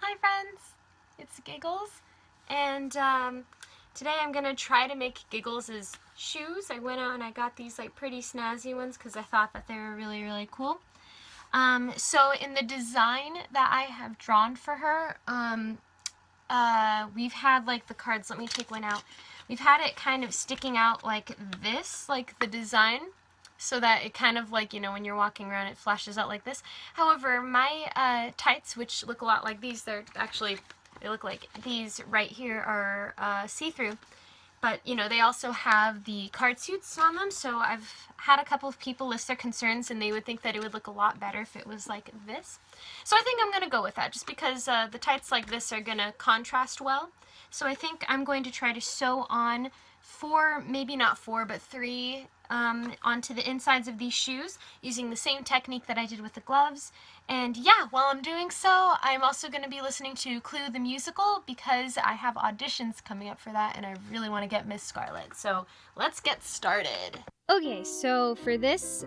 Hi friends, it's Giggles, and today I'm gonna try to make Giggles' shoes. I went out and I got these like pretty snazzy ones because I thought that they were really cool. So in the design that I have drawn for her, we've had like the cards, let me take one out. We've had it kind of sticking out like this, like the design, so that it kind of like, you know, when you're walking around it flashes out like this. However, my tights, which look a lot like these, they look like these right here, are see-through. But, you know, they also have the card suits on them, so I've had a couple of people list their concerns, and they would think that it would look a lot better if it was like this. So I think I'm going to go with that, just because the tights like this are going to contrast well. So I think I'm going to try to sew on maybe not four, but three onto the insides of these shoes using the same technique that I did with the gloves. And yeah, while I'm doing so, I'm also going to be listening to Clue the Musical because I have auditions coming up for that and I really want to get Miss Scarlet. So let's get started. Okay, so for this,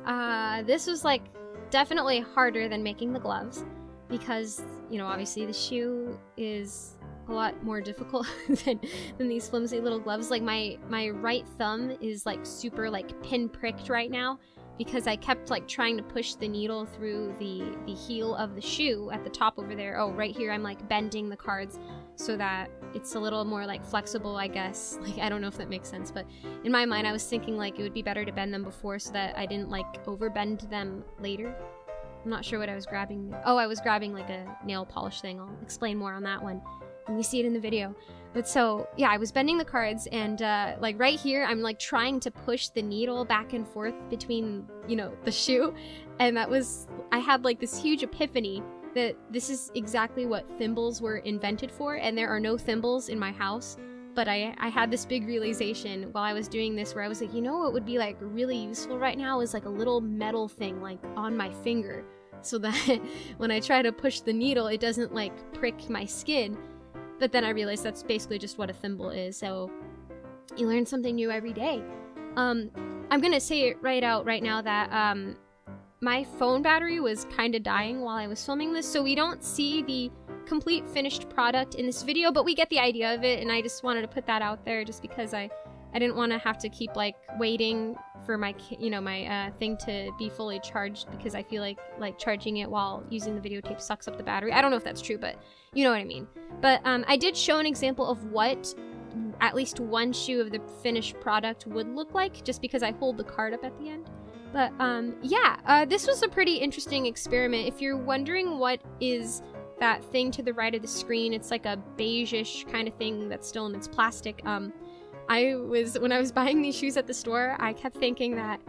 this was like definitely harder than making the gloves because, you know, obviously the shoe is a lot more difficult than these flimsy little gloves. Like my right thumb is like super like pin pricked right now because I kept like trying to push the needle through the heel of the shoe at the top over there. Oh, right here I'm like bending the cards so that it's a little more like flexible, I guess. Like, I don't know if that makes sense, but in my mind I was thinking like it would be better to bend them before so that I didn't like overbend them later. I'm not sure what I was grabbing. Oh, I was grabbing like a nail polish thing. I'll explain more on that one when we see it in the video. But so, yeah, I was bending the cards and like right here, I'm like trying to push the needle back and forth between, you know, the shoe. And I had like this huge epiphany that this is exactly what thimbles were invented for. And there are no thimbles in my house. But I had this big realization while I was doing this where I was like, you know what would be like really useful right now is like a little metal thing like on my finger so that when I try to push the needle, it doesn't like prick my skin. But then I realized that's basically just what a thimble is, so you learn something new every day. I'm gonna say it right out right now that my phone battery was kind of dying while I was filming this, so we don't see the complete finished product in this video, but we get the idea of it, and I just wanted to put that out there just because I didn't want to have to keep like waiting for my, you know, my thing to be fully charged because I feel like charging it while using the videotape sucks up the battery. I don't know if that's true, but you know what I mean. But I did show an example of what at least one shoe of the finished product would look like just because I hold the card up at the end. But yeah, this was a pretty interesting experiment. If you're wondering what is that thing to the right of the screen, it's like a beige-ish kind of thing that's still in its plastic. When I was buying these shoes at the store, I kept thinking that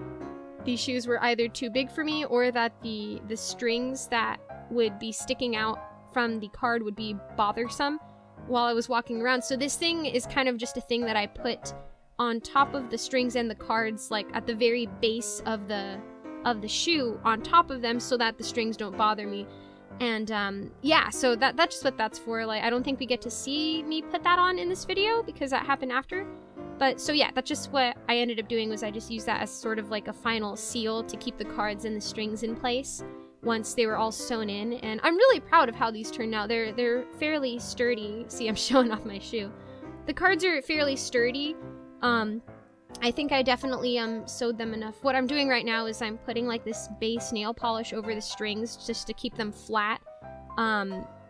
these shoes were either too big for me or that the strings that would be sticking out from the card would be bothersome while I was walking around. So this thing is kind of just a thing that I put on top of the strings and the cards, like at the very base of the shoe on top of them so that the strings don't bother me. And yeah, so that's just what that's for. Like, I don't think we get to see me put that on in this video because that happened after. But so yeah, that's just what I ended up doing, was I just used that as sort of like a final seal to keep the cards and the strings in place once they were all sewn in. And I'm really proud of how these turned out. They're fairly sturdy. See, I'm showing off my shoe. The cards are fairly sturdy. I think I definitely sewed them enough. What I'm doing right now is I'm putting like this base nail polish over the strings just to keep them flat.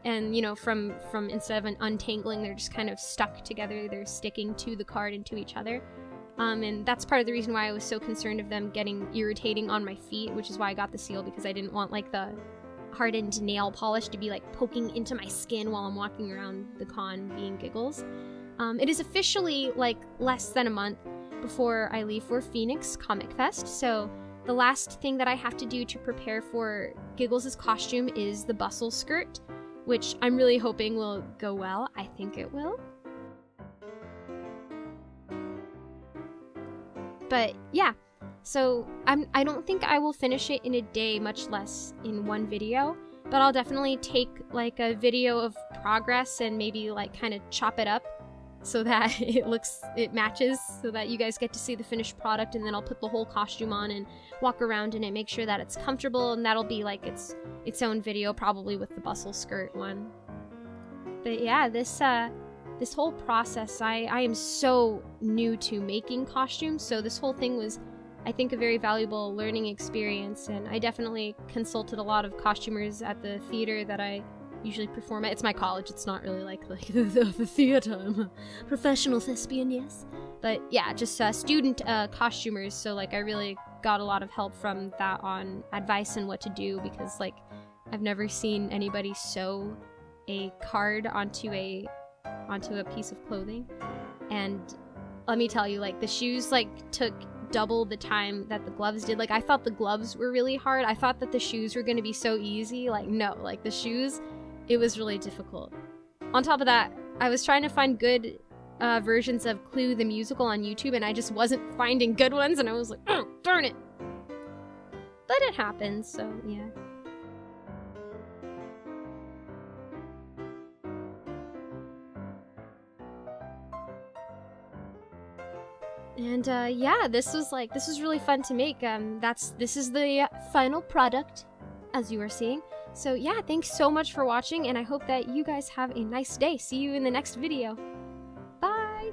And you know, from instead of untangling, they're just kind of stuck together. They're sticking to the card and to each other. And that's part of the reason why I was so concerned of them getting irritating on my feet, which is why I got the seal, because I didn't want like the hardened nail polish to be like poking into my skin while I'm walking around the con being Giggles. It is officially like less than a month before I leave for Phoenix Comic Fest, so the last thing that I have to do to prepare for Giggles' costume is the bustle skirt, which I'm really hoping will go well. I think it will. But yeah, so I don't think I will finish it in a day, much less in one video, but I'll definitely take like a video of progress and maybe like kind of chop it up so that it matches, so that you guys get to see the finished product, and then I'll put the whole costume on and walk around in it, make sure that it's comfortable, and that'll be like its own video, probably with the bustle skirt one. But yeah, this whole process, I am so new to making costumes, so this whole thing was, I think, a very valuable learning experience, and I definitely consulted a lot of costumers at the theater that I usually perform at. It's my college, it's not really like the theater. I'm a professional thespian, yes. But yeah, just student costumers, so like I really got a lot of help from that on advice and what to do, because like I've never seen anybody sew a card onto a piece of clothing. And let me tell you, like, the shoes like took double the time that the gloves did. Like, I thought the gloves were really hard. I thought that the shoes were going to be so easy. Like, no, like the shoes, it was really difficult. On top of that, I was trying to find good versions of Clue the musical on YouTube, and I just wasn't finding good ones, and I was like, oh, darn it. But it happens, so yeah. And yeah, this was really fun to make. This is the final product, as you are seeing. So yeah, thanks so much for watching, and I hope that you guys have a nice day. See you in the next video. Bye!